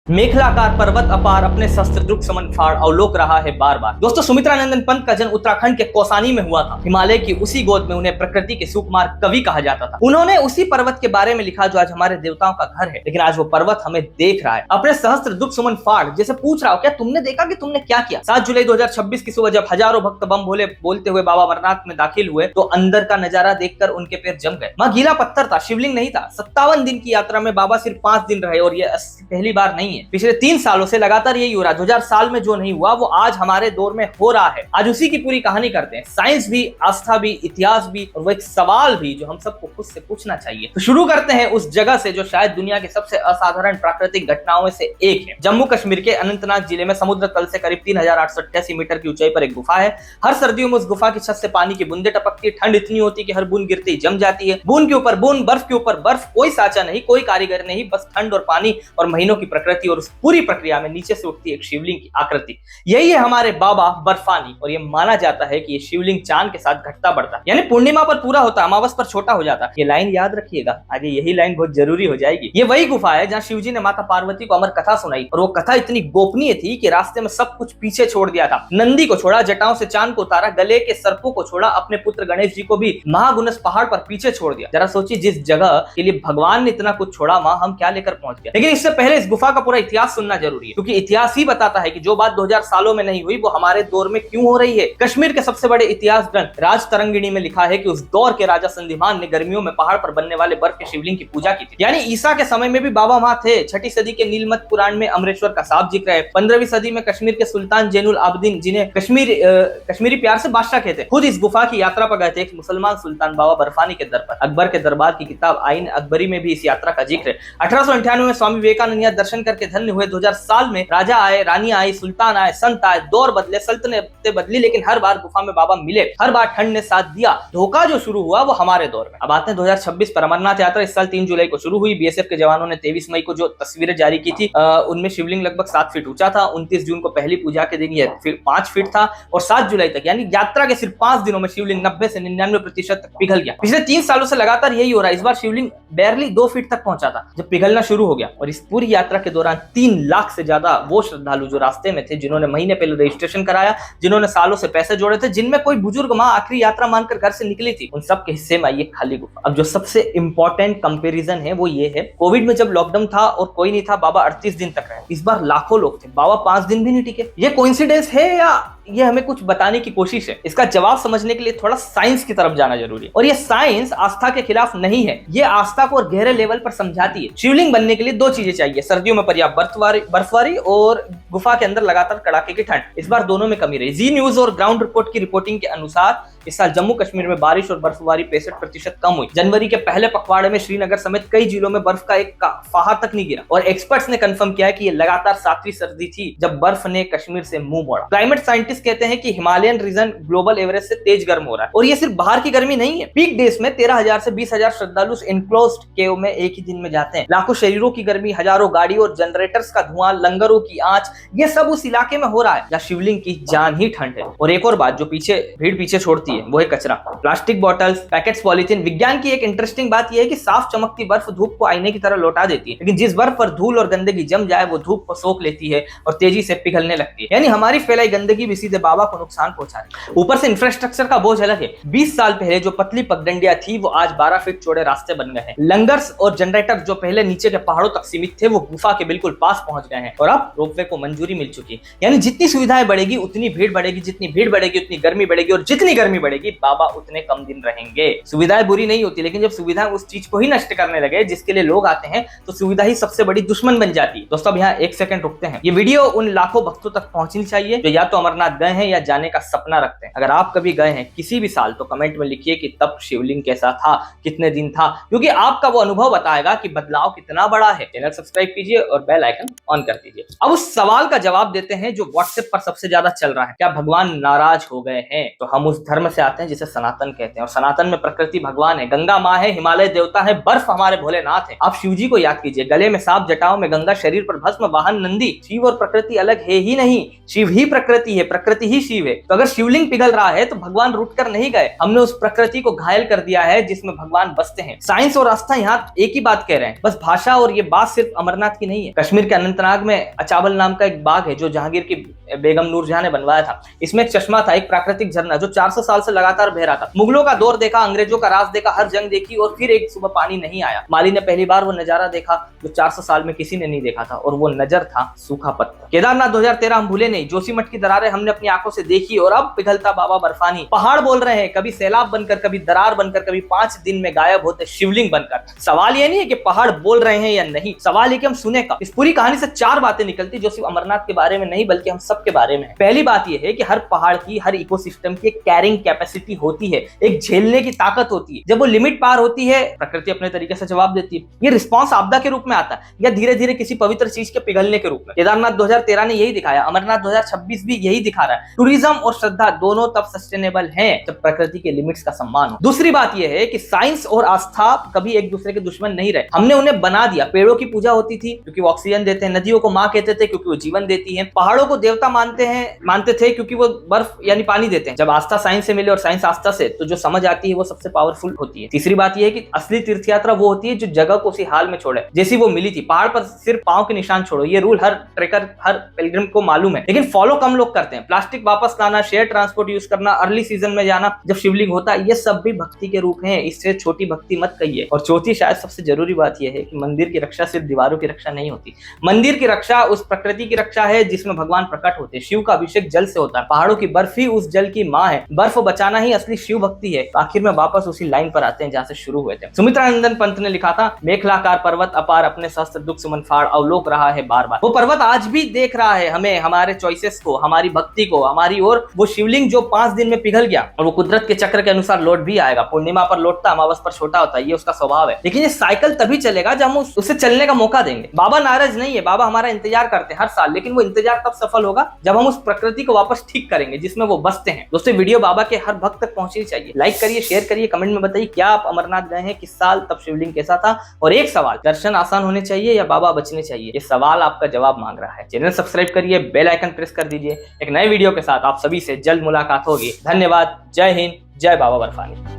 मेखलाकार पर्वत अपार अपने शस्त्र द्रुक समन फाड़ अवलोक रहा है बार बार। दोस्तों, सुमित्रानंदन पंत का जन्म उत्तराखंड के कौसानी में हुआ था। हिमालय की उसी गोद में उन्हें प्रकृति के सुकुमार कवि कहा जाता था। उन्होंने उसी पर्वत के बारे में लिखा जो आज हमारे देवताओं का घर है, लेकिन आज वो पर्वत हमें देख रहा है अपने सहस्त्र दुख सुमन फाड़, जैसे पूछ रहा हो क्या तुमने देखा कि तुमने क्या किया। 7 जुलाई 2026 की सुबह जब हजारों भक्त बम भोले बोलते हुए बाबा अमरनाथ में दाखिल हुए तो अंदर का नजारा देखकर उनके पैर जम गए। वहां गीला पत्थर था, शिवलिंग नहीं था। 57 दिन की यात्रा में बाबा सिर्फ 5 दिन रहे और ये पहली बार नहीं है। पिछले 3 सालों से लगातार यही हो रहा है। 2000 साल में जो नहीं हुआ वो आज हमारे दौर में हो रहा है। आज उसी की पूरी कहानी करते हैं। साइंस भी, आस्था भी, इतिहास भी और वो एक सवाल भी जो हम सबको खुद से पूछना चाहिए। तो शुरू करते हैं उस जगह से जो शायद दुनिया की सबसे असाधारण प्राकृतिक घटनाओं में से एक है। जम्मू कश्मीर के अनंतनाग जिले में समुद्र तल से करीब 3888 मीटर की ऊंचाई पर एक गुफा है। हर सर्दियों में उस गुफा की छत से पानी की बूंदें टपकती है। ठंड इतनी होती है कि हर बूंद गिरते ही जम जाती है। बूंद के ऊपर बूंद, बर्फ के ऊपर बर्फ, कोई साचा नहीं, कोई कारीगर नहीं, बस ठंड और पानी और महीनों की प्रकृति। और उस पूरी प्रक्रिया में नीचे से उठती एक शिवलिंग की आकृति। यही है हमारे बाबा बर्फानी। और ये माना जाता है कि ये शिवलिंग चांद के साथ घटता बढ़ता, यानी पूर्णिमा पर पूरा होता, अमावस पर छोटा हो जाता। ये लाइन याद रखिएगा, आगे यही लाइन बहुत जरूरी हो जाएगी। ये वही गुफा है जहां शिवजी ने माता पार्वती को अमर कथा सुनाई और वो कथा इतनी गोपनीय थी कि रास्ते में सब कुछ पीछे छोड़ दिया था। नंदी को छोड़ा, जटाओं से चांद को उतारा, गले के सर्पों को छोड़ा, अपने पुत्र गणेश जी को भी महागुनस पहाड़ पर पीछे छोड़ दिया। जरा सोचिए, जिस जगह के लिए भगवान ने इतना कुछ छोड़ा वहां हम क्या लेकर पहुंच गए। लेकिन इससे पहले इस गुफा का पूरा इतिहास सुनना जरूरी है, क्योंकि इतिहास ही बताता है कि जो बात 2000 सालों में नहीं हुई वो हमारे दौर में क्यों हो रही है। कश्मीर के सबसे बड़े इतिहास ग्रंथ राज तरंगिणी में लिखा है कि उस दौर के राजा संधिमान ने गर्मियों में पहाड़ पर बनने वाले बर्फ के शिवलिंग की पूजा की थी। यानी ईसा के समय में भी बाबा वहां थे। 6ठी सदी के नीलमत पुराण में अमरेश्वर का साफ जिक्र है। 15वीं सदी में कश्मीर के सुल्तान जैनुल आबदीन, जिन्हें कश्मीरी प्यार से बादशाह कहते हैं, खुद इस गुफा की यात्रा पर गए थे। एक मुसलमान सुल्तान बाबा बर्फानी के दर पर। अकबर के दरबार की किताब आइन अकबरी में भी इस यात्रा का जिक्र है। 1898 में स्वामी विवेकानंद यहाँ दर्शन करके धन्य हुए। 2000 साल में राजा आए, रानी आई, सुल्तान आए, संत आए, दौर बदले, सल्तनतें बदली, लेकिन हर बार गुफा में बाबा मिले। हर बार ठंड ने साथ दिया। धोखा जो शुरू हुआ वो हमारे दौर में। अब आते हैं 2026 पर। अमरनाथ यात्रा इस साल 3 जुलाई को शुरू हुई। बीएसएफ के जवानों ने 23 मई को जो तस्वीरें जारी की थी उनमें शिवलिंग लगभग 7 फीट ऊंचा था। 29 जून को पहली पूजा के दिन यह 5 फीट था और 7 जुलाई तक यानी यात्रा के सिर्फ 5 दिनों में शिवलिंग 90 से 99% तक पिघल गया। पिछले 3 सालों से लगातार यही हो रहा है। इस बार शिवलिंग बैरली 2 फीट तक पहुंचा था जब पिघलना शुरू हो गया। और इस पूरी यात्रा के दौरान 3 लाख से ज्यादा वो श्रद्धालु जो रास्ते में थे, जिन्होंने महीने पहले रजिस्ट्रेशन कराया, जिन्होंने सालों से पैसे जोड़े थे, जिनमें कोई बुजुर्ग मां आखिरी यात्रा मानकर घर से निकली थी, उन सब के हिस्से में आई एक खाली गुफा। अब जो सबसे इंपॉर्टेंट कंपैरिजन है वो ये है, कोविड में जब लॉकडाउन था और कोई नहीं था, बाबा 38 दिन तक रहे। इस बार लाखों लोग थे, बाबा 5 दिन भी नहीं टिके। ये कोइंसिडेंस है या ये हमें कुछ बताने की कोशिश है? इसका जवाब समझने के लिए थोड़ा साइंस की तरफ जाना जरूरी है। और ये साइंस आस्था के खिलाफ नहीं है, ये आस्था को और गहरे लेवल पर समझाती है। शिवलिंग बनने के लिए 2 चीजें चाहिए, सर्दियों में पर्याप्त बर्फबारी और गुफा के अंदर लगातार कड़ाके की ठंड। इस बार दोनों में कमी रही। जी न्यूज और ग्राउंड रिपोर्ट की रिपोर्टिंग के अनुसार इस साल जम्मू कश्मीर में बारिश और बर्फबारी 65% कम हुई। जनवरी के पहले पखवाड़े में श्रीनगर समेत कई जिलों में बर्फ का एक फाहा तक नहीं गिरा। और एक्सपर्ट्स ने कंफर्म किया है कि ये लगातार 7वीं सर्दी थी जब बर्फ ने कश्मीर से मुंह मोड़ा। क्लाइमेट साइंटिस्ट कहते हैं कि हिमालयन रीजन ग्लोबल एवरेज से तेज गर्म हो रहा है। और ये सिर्फ बाहर की गर्मी नहीं है। पीक डेज में 13,000 से 20,000 श्रद्धालु एनक्लोज्ड केव में एक ही दिन में जाते हैं। लाखों शरीरों की गर्मी, हजारों गाड़ियों और जनरेटर्स का धुआं, लंगरों की आंच, ये सब उस इलाके में हो रहा है जहाँ शिवलिंग की जान ही ठंड है। और एक और बात जो भीड़ पीछे छोड़ती है वो है कचरा, प्लास्टिक बॉटल्स, पैकेट्स, पॉलीथीन। विज्ञान की एक इंटरेस्टिंग बात यह है कि साफ चमकती बर्फ धूप को आईने की तरह लौटा देती है, लेकिन जिस बर्फ पर धूल और गंदगी जम जाए वो धूप को सोख लेती है और तेजी से पिघलने लगती है। यानी हमारी फैलाई गंदगी भी सीधे बाबा को नुकसान पहुंचा रही है। ऊपर से इंफ्रास्ट्रक्चर का बोझ अलग है। 20 साल पहले जो पतली पगडंडियां थी वो आज 12 फीट चौड़े रास्ते बन गए हैं। लंगर्स और जनरेटर जो पहले नीचे के पहाड़ों तक सीमित थे वो गुफा के बिल्कुल पास पहुंच गए हैं। और अब रोपवे को मंजूरी मिल चुकी है। यानी जितनी सुविधाएं बढ़ेगी उतनी भीड़ बढ़ेगी, जितनी भीड़ बढ़ेगी उतनी गर्मी बढ़ेगी, और जितनी गर्मी बढ़ेगी बाबा उतने कम दिन रहेंगे। सुविधाएं बुरी नहीं होती, लेकिन जब सुविधाएं उस चीज को ही नष्ट करने लगे जिसके लिए लोग आते हैं तो सुविधा ही सबसे बड़ी दुश्मन बन जाती है। दोस्तों, अब यहाँ 1 सेकंड रुकते हैं। ये वीडियो उन लाखों भक्तों तक पहुंचनी चाहिए जो या तो अमरनाथ गए हैं या जाने का सपना रखते हैं। अगर आप कभी गए हैं किसी भी साल तो कमेंट में लिखिए कि तब शिवलिंग कैसा था, कितने दिन था, क्योंकि आपका वो अनुभव बताएगा कि बदलाव कितना बड़ा है। चैनल सब्सक्राइब कीजिए और बेल आइकन ऑन कर दीजिए। अब उस सवाल का जवाब देते हैं जो व्हाट्सएप पर सबसे ज्यादा चल रहा है, क्या भगवान नाराज हो गए हैं? तो हम उस धर्म से आते हैं जिसे सनातन कहते हैं, और सनातन में प्रकृति भगवान है, गंगा माँ है, हिमालय देवता है, बर्फ हमारे भोलेनाथ है। आप शिव जी को याद कीजिए, गले में सांप, जटाओं में गंगा, शरीर पर भस्म, वाहन नंदी। शिव और प्रकृति अलग है ही नहीं, शिव ही प्रकृति है, प्रकृति ही शिव है। तो अगर शिवलिंग पिघल रहा है तो भगवान रुक कर नहीं गए, हमने उस प्रकृति को घायल कर दिया है जिसमें भगवान बसते हैं। साइंस और आस्था यहाँ एक ही बात कह रहे हैं, बस भाषा, और ये बात सिर्फ अमरनाथ की नहीं है। कश्मीर के अनंतनाग में अचाबल नाम का एक बाग है जो जहांगीर की बेगम नूरजहां ने बनवाया था। इसमें एक चश्मा था, एक प्राकृतिक झरना जो 400 साल से लगातार बह रहा था। मुगलों का दौर देखा, अंग्रेजों का राज देखा, हर जंग देखी, और फिर एक सुबह पानी नहीं आया। माली ने पहली बार वो नजारा देखा जो 400 साल में किसी ने नहीं देखा था, और वो नजर था सूखा पत्थर। केदारनाथ 2013 हम भूले नहीं, जोशीमठ की दरारें हमने अपनी आंखों से देखी, और अब पिघलता बाबा बर्फानी। पहाड़ बोल रहे हैं, कभी सैलाब बनकर, कभी दरार बनकर, कभी 5 दिन में गायब होते शिवलिंग बनकर। सवाल ये नहीं है कि पहाड़ बोल रहे हैं या नहीं, सवाल है कि हम सुने कब। इस पूरी कहानी से 4 बातें निकलती जो सिर्फ अमरनाथ के बारे में नहीं बल्कि हम सब के बारे में है। पहली बात यह है कि हर पहाड़ की, हर इकोसिस्टम की एक कैरिंग कैपेसिटी होती है, एक झेलने की ताकत होती है। जब वो लिमिट पार होती है, प्रकृति अपने तरीके से जवाब देती है। ये रिस्पॉन्स आपदा के रूप में आता है या धीरे धीरे किसी पवित्र चीज के पिघलने के रूप में। केदारनाथ 2013 ने यही दिखाया, अमरनाथ 2026 भी यही दिखा रहा है। टूरिज्म और श्रद्धा दोनों तब सस्टेनेबल हैं जब प्रकृति के लिमिट्स का सम्मान हो। दूसरी बात यह है कि साइंस और आस्था कभी एक दूसरे के दुश्मन नहीं रहे, हमने उन्हें बना दिया। पेड़ों की पूजा होती थी क्योंकि वो ऑक्सीजन देते हैं, नदियों को माँ कहते थे क्योंकि वो जीवन देती है, पहाड़ों को देवता मानते थे क्योंकि वो बर्फ यानी पानी देते हैं। जब आस्था साइंस से मिले और साइंस आस्था से, तो जो समझ आती है वो सबसे पावरफुल होती है। तीसरी बात यह है कि असली तीर्थ यात्रा वो होती है जो जगह को उसी हाल में छोड़े जैसी वो मिली थी। पहाड़ पर सिर्फ पांव के निशान छोड़ो, ये रूल हर ट्रेकर, हर पिलग्रिम को मालूम है, लेकिन फॉलो कम लोग करते हैं। प्लास्टिक वापस लाना, शेयर ट्रांसपोर्ट यूज करना, अर्ली सीजन में जाना जब शिवलिंग होता है, ये सब भी भक्ति के रूप हैं। इससे छोटी भक्ति मत कहिए। और चौथी शायद सबसे जरूरी बात यह है कि मंदिर की रक्षा सिर्फ दीवारों की रक्षा नहीं होती, मंदिर की रक्षा उस प्रकृति की रक्षा है जिसमें भगवान प्रकट होते हैं। शिव का अभिषेक जल से होता है, पहाड़ों की बर्फ ही उस जल की माँ है। बर्फ बचाना ही असली शिव भक्ति है। आखिर में वापस उसी लाइन पर आते हैं जहां से शुरू हुए थे। सुमित्रानंदन पंत ने लिखा था, मेखलाकार पर्वत अपार अपने सहस्त्र दुख सुमन फाड़ अवलोक रहा है बार बार। वो पर्वत आज भी देख रहा है हमें, हमारे चॉइसेस को, हमारी भक्ति को, हमारी ओर। वो शिवलिंग जो 5 दिन में पिघल गया, और वो कुदरत के चक्र के अनुसार लौट भी आएगा। पूर्णिमा पर लौटता, अमावस पर छोटा होता है, ये उसका स्वभाव है। लेकिन ये साइकिल तभी चलेगा जब हम उसे चलने का मौका देंगे। बाबा नाराज नहीं है, बाबा हमारा इंतजार करते हैं हर साल, लेकिन वो इंतजार तब सफल होगा जब हम उस प्रकृति को वापस ठीक करेंगे जिसमें वो बसते हैं। दोस्तों, वीडियो बाबा के हर भक्त तक पहुंचनी चाहिए। लाइक करिए, शेयर करिए, कमेंट में बताइए क्या आप अमरनाथ गए हैं, किस साल, तब शिवलिंग कैसा था। और एक सवाल, दर्शन आसान होने चाहिए या बाबा बचने चाहिए? ये सवाल आपका जवाब मांग रहा है। चैनल सब्सक्राइब करिए, बेल आइकन प्रेस कर दीजिए। एक नए वीडियो के साथ आप सभी से जल्द मुलाकात होगी। धन्यवाद। जय हिंद, जय बाबा बर्फानी।